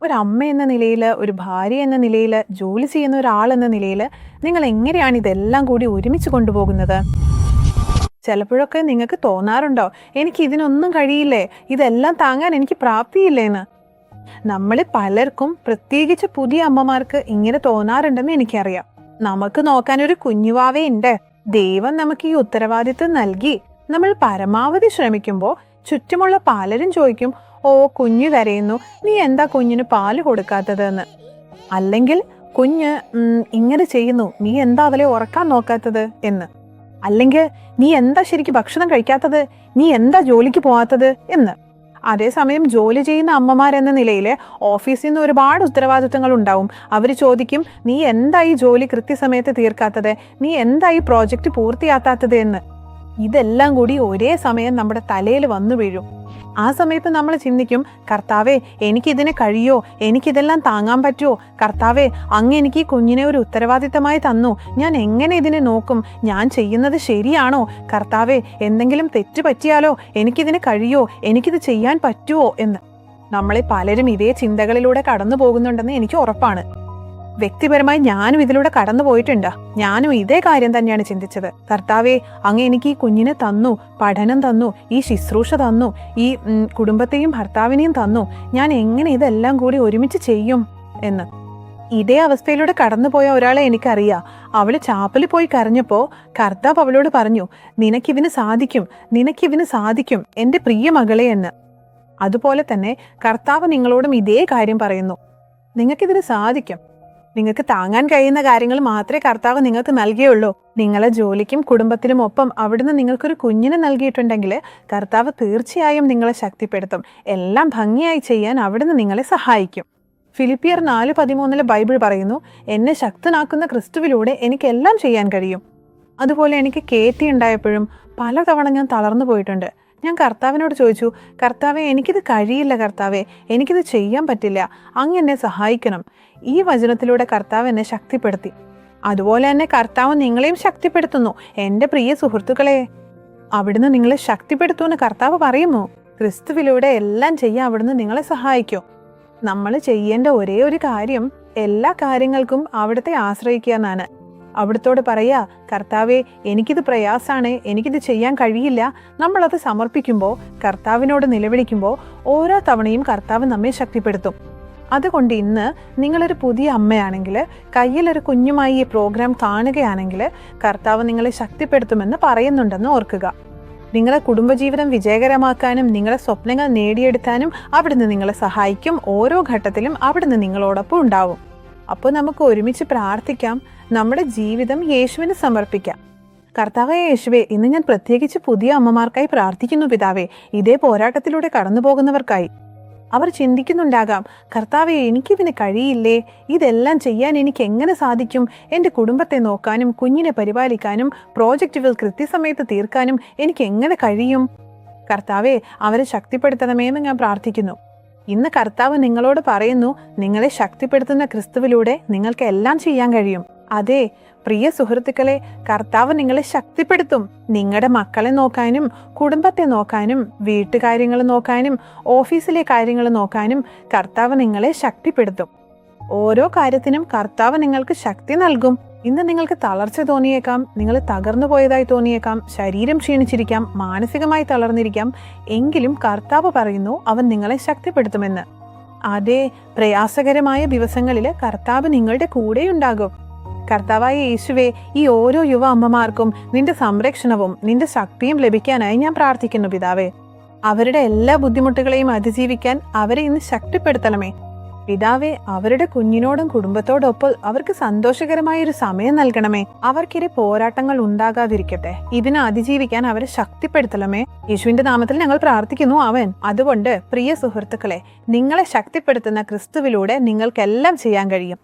ഒരമ്മ എന്ന നിലയിൽ, ഒരു ഭാര്യ എന്ന നിലയിൽ, ജോലി ചെയ്യുന്ന ഒരാളെന്ന നിലയിൽ നിങ്ങൾ എങ്ങനെയാണ് ഇതെല്ലാം കൂടി ഒരുമിച്ച് കൊണ്ടുപോകുന്നത്? ചിലപ്പോഴൊക്കെ നിങ്ങൾക്ക് തോന്നാറുണ്ടോ, എനിക്ക് ഇതിനൊന്നും കഴിയില്ലേ, ഇതെല്ലാം താങ്ങാൻ എനിക്ക് പ്രാപ്തിയില്ലേന്ന്? നമ്മൾ പലർക്കും, പ്രത്യേകിച്ച് പുതിയ അമ്മമാർക്ക് ഇങ്ങനെ തോന്നാറുണ്ടെന്ന് എനിക്കറിയാം. നമുക്ക് നോക്കാൻ ഒരു കുഞ്ഞുവാവേ ഉണ്ട്. ദൈവം നമുക്ക് ഈ ഉത്തരവാദിത്വം നൽകി. നമ്മൾ പരമാവധി ശ്രമിക്കുമ്പോൾ ചുറ്റുമുള്ള പലരും ചോദിക്കും, ഓ കുഞ്ഞു കരയുന്നു, നീ എന്താ കുഞ്ഞിന് പാല് കൊടുക്കാത്തതെന്ന്. അല്ലെങ്കിൽ കുഞ്ഞ് ഇങ്ങനെ ചെയ്യുന്നു, നീ എന്താ അവളെ ഉറക്കാൻ നോക്കാത്തത് എന്ന്. അല്ലെങ്കിൽ നീ എന്താ ശരിക്കും ഭക്ഷണം കഴിക്കാത്തത്, നീ എന്താ ജോലിക്ക് പോകാത്തത് എന്ന്. അതേസമയം ജോലി ചെയ്യുന്ന അമ്മമാരെന്ന നിലയിൽ ഓഫീസിൽ നിന്ന് ഒരുപാട് ഉത്തരവാദിത്തങ്ങൾ ഉണ്ടാവും. അവർ ചോദിക്കും, നീ എന്താ ഈ ജോലി കൃത്യസമയത്ത് തീർക്കാത്തത്, നീ എന്താ ഈ പ്രോജക്റ്റ് പൂർത്തിയാക്കാത്തത് എന്ന്. ഇതെല്ലാം കൂടി ഒരേ സമയം നമ്മുടെ തലയിൽ വന്നു വീഴും. ആ സമയത്ത് നമ്മൾ ചിന്തിക്കും, കർത്താവേ എനിക്കിതിനെ കഴിയോ, എനിക്കിതെല്ലാം താങ്ങാൻ പറ്റുമോ, കർത്താവേ അങ്ങ് എനിക്ക് ഈ കുഞ്ഞിനെ ഒരു ഉത്തരവാദിത്തമായി തന്നു, ഞാൻ എങ്ങനെ ഇതിനെ നോക്കും, ഞാൻ ചെയ്യുന്നത് ശരിയാണോ, കർത്താവേ എന്തെങ്കിലും തെറ്റ് പറ്റിയാലോ, എനിക്കിതിനെ കഴിയോ, എനിക്കിത് ചെയ്യാൻ പറ്റുമോ എന്ന്. നമ്മളെ പലരും ഇതേ ചിന്തകളിലൂടെ കടന്നു പോകുന്നുണ്ടെന്ന് എനിക്ക് ഉറപ്പാണ്. വ്യക്തിപരമായി ഞാനും ഇതിലൂടെ കടന്നു പോയിട്ടുണ്ട്. ഞാനും ഇതേ കാര്യം തന്നെയാണ് ചിന്തിച്ചത്. കർത്താവേ അങ്ങ് എനിക്ക് ഈ കുഞ്ഞിനെ തന്നു, പഠനം തന്നു, ഈ ശുശ്രൂഷ തന്നു, ഈ കുടുംബത്തെയും ഭർത്താവിനെയും തന്നു, ഞാൻ എങ്ങനെ ഇതെല്ലാം കൂടി ഒരുമിച്ച് ചെയ്യും എന്ന്. ഇതേ അവസ്ഥയിലൂടെ കടന്നുപോയ ഒരാളെ എനിക്കറിയാം. അവള് ചാപ്പലിൽ പോയി കരഞ്ഞപ്പോൾ കർത്താവ് അവളോട് പറഞ്ഞു, നിനക്കിതിന് സാധിക്കും, നിനക്കിതിന് സാധിക്കും എൻ്റെ പ്രിയ മകളെ എന്ന്. അതുപോലെ തന്നെ കർത്താവ് നിങ്ങളോടും ഇതേ കാര്യം പറയുന്നു. നിങ്ങൾക്കിതിന് സാധിക്കും. നിങ്ങൾക്ക് താങ്ങാൻ കഴിയുന്ന കാര്യങ്ങൾ മാത്രമേ കർത്താവ് നിങ്ങൾക്ക് നൽകിയുള്ളൂ. നിങ്ങളെ ജോലിക്കും കുടുംബത്തിനും ഒപ്പം അവിടുന്ന് നിങ്ങൾക്കൊരു കുഞ്ഞിനെ നൽകിയിട്ടുണ്ടെങ്കിൽ കർത്താവ് തീർച്ചയായും നിങ്ങളെ ശക്തിപ്പെടുത്തും. എല്ലാം ഭംഗിയായി ചെയ്യാൻ അവിടുന്ന് നിങ്ങളെ സഹായിക്കും. ഫിലിപ്പിയർ 4:13 ബൈബിൾ പറയുന്നു, എന്നെ ശക്തനാക്കുന്ന ക്രിസ്തുവിലൂടെ എനിക്കെല്ലാം ചെയ്യാൻ കഴിയും. അതുപോലെ എനിക്ക് കേറ്റി ഉണ്ടായപ്പോഴും പലതവണ ഞാൻ തളർന്നു പോയിട്ടുണ്ട്. ഞാൻ കർത്താവിനോട് ചോദിച്ചു, കർത്താവെ എനിക്കിത് കഴിയില്ല, കർത്താവെ എനിക്കിത് ചെയ്യാൻ പറ്റില്ല, അങ്ങ് എന്നെ സഹായിക്കണം. ഈ വചനത്തിലൂടെ കർത്താവ് എന്നെ ശക്തിപ്പെടുത്തി. അതുപോലെ തന്നെ കർത്താവ് നിങ്ങളെയും ശക്തിപ്പെടുത്തുന്നു. എൻ്റെ പ്രിയ സുഹൃത്തുക്കളെ, അവിടുന്ന് നിങ്ങളെ ശക്തിപ്പെടുത്തുമെന്ന് കർത്താവ് പറയുമോ? ക്രിസ്തുവിലൂടെ എല്ലാം ചെയ്യാൻ അവിടുന്ന് നിങ്ങളെ സഹായിക്കും. നമ്മൾ ചെയ്യേണ്ട ഒരേ ഒരു കാര്യം എല്ലാ കാര്യങ്ങൾക്കും അവിടുത്തെ ആശ്രയിക്കുക എന്നാണ്. അവിടുത്തോട് പറയാ, കർത്താവെ എനിക്കിത് പ്രയാസാണ്, എനിക്കിത് ചെയ്യാൻ കഴിയില്ല. നമ്മളത് സമർപ്പിക്കുമ്പോൾ, കർത്താവിനോട് നിലവിളിക്കുമ്പോൾ ഓരോ തവണയും കർത്താവ് നമ്മെ ശക്തിപ്പെടുത്തും. അതുകൊണ്ട് ഇന്ന് നിങ്ങളൊരു പുതിയ അമ്മയാണെങ്കിൽ, കയ്യിലൊരു കുഞ്ഞുമായി ഈ പ്രോഗ്രാം കാണുകയാണെങ്കിൽ, കർത്താവ് നിങ്ങളെ ശക്തിപ്പെടുത്തുമെന്ന് പറയുന്നുണ്ടെന്ന് ഓർക്കുക. നിങ്ങളെ കുടുംബജീവിതം വിജയകരമാക്കാനും നിങ്ങളെ സ്വപ്നങ്ങൾ നേടിയെടുക്കാനും അവിടുന്ന് നിങ്ങളെ സഹായിക്കും. ഓരോ ഘട്ടത്തിലും അവിടുന്ന് നിങ്ങളോടൊപ്പം ഉണ്ടാവും. അപ്പോൾ നമുക്ക് ഒരുമിച്ച് പ്രാർത്ഥിക്കാം, നമ്മുടെ ജീവിതം യേശുവിന് സമർപ്പിക്കാം. കർത്താവേ യേശുവേ, ഇന്ന് ഞാൻ പ്രത്യേകിച്ച് പുതിയ അമ്മമാർക്കായി പ്രാർത്ഥിക്കുന്നു പിതാവേ, ഇതേ പോരാട്ടത്തിലൂടെ കടന്നു പോകുന്നവർക്കായി. അവർ ചിന്തിക്കുന്നുണ്ടാകാം, കർത്താവേ എനിക്കിതിന് കഴിയില്ലേ, ഇതെല്ലാം ചെയ്യാൻ എനിക്ക് എങ്ങനെ സാധിക്കും, എൻ്റെ കുടുംബത്തെ നോക്കാനും കുഞ്ഞിനെ പരിപാലിക്കാനും പ്രോജക്റ്റുകൾ കൃത്യസമയത്ത് തീർക്കാനും എനിക്ക് എങ്ങനെ കഴിയും? കർത്താവേ അവരെ ശക്തിപ്പെടുത്തണമെന്ന് ഞാൻ പ്രാർത്ഥിക്കുന്നു. ഇന്ന് കർത്താവ് നിങ്ങളോട് പറയുന്നു, നിങ്ങളെ ശക്തിപ്പെടുത്തുന്ന ക്രിസ്തുവിലൂടെ നിങ്ങൾക്ക് എല്ലാം ചെയ്യാൻ കഴിയും. അതെ പ്രിയ സുഹൃത്തുക്കളെ, കർത്താവ് നിങ്ങളെ ശക്തിപ്പെടുത്തും. നിങ്ങളുടെ മക്കളെ നോക്കാനും കുടുംബത്തെ നോക്കാനും വീട്ടുകാര്യങ്ങൾ നോക്കാനും ഓഫീസിലെ കാര്യങ്ങൾ നോക്കാനും കർത്താവ് നിങ്ങളെ ശക്തിപ്പെടുത്തും. ഓരോ കാര്യത്തിനും കർത്താവ് നിങ്ങൾക്ക് ശക്തി നൽകും. ഇന്ന് നിങ്ങൾക്ക് തളർച്ച തോന്നിയേക്കാം, നിങ്ങൾ തകർന്നു പോയതായി തോന്നിയേക്കാം, ശരീരം ക്ഷീണിച്ചിരിക്കാം, മാനസികമായി തളർന്നിരിക്കാം. എങ്കിലും കർത്താവ് പറയുന്നു അവൻ നിങ്ങളെ ശക്തിപ്പെടുത്തുമെന്ന്. അതേ പ്രയാസകരമായ ദിവസങ്ങളിൽ കർത്താവ് നിങ്ങളുടെ കൂടെയുണ്ടാകും. കർത്താവായ യേശുവേ, ഈ ഓരോ യുവ അമ്മമാർക്കും നിന്റെ സംരക്ഷണവും നിന്റെ ശക്തിയും ലഭിക്കാനായി ഞാൻ പ്രാർത്ഥിക്കുന്നു പിതാവേ. അവരുടെ എല്ലാ ബുദ്ധിമുട്ടുകളെയും അതിജീവിക്കാൻ അവരെ ഇന്ന് ശക്തിപ്പെടുത്തണമേ പിതാവേ. അവരുടെ കുഞ്ഞിനോടും കുടുംബത്തോടൊപ്പം അവർക്ക് സന്തോഷകരമായ ഒരു സമയം നൽകണമേ. അവർക്കിടെ പോരാട്ടങ്ങൾ ഉണ്ടാകാതിരിക്കട്ടെ. ഇതിനെ അതിജീവിക്കാൻ അവരെ ശക്തിപ്പെടുത്തണമേ. യേശുവിന്റെ നാമത്തിൽ ഞങ്ങൾ പ്രാർത്ഥിക്കുന്നു, അവൻ. അതുകൊണ്ട് പ്രിയ സുഹൃത്തുക്കളെ, നിങ്ങളെ ശക്തിപ്പെടുത്തുന്ന ക്രിസ്തുവിലൂടെ നിങ്ങൾക്കെല്ലാം ചെയ്യാൻ കഴിയും.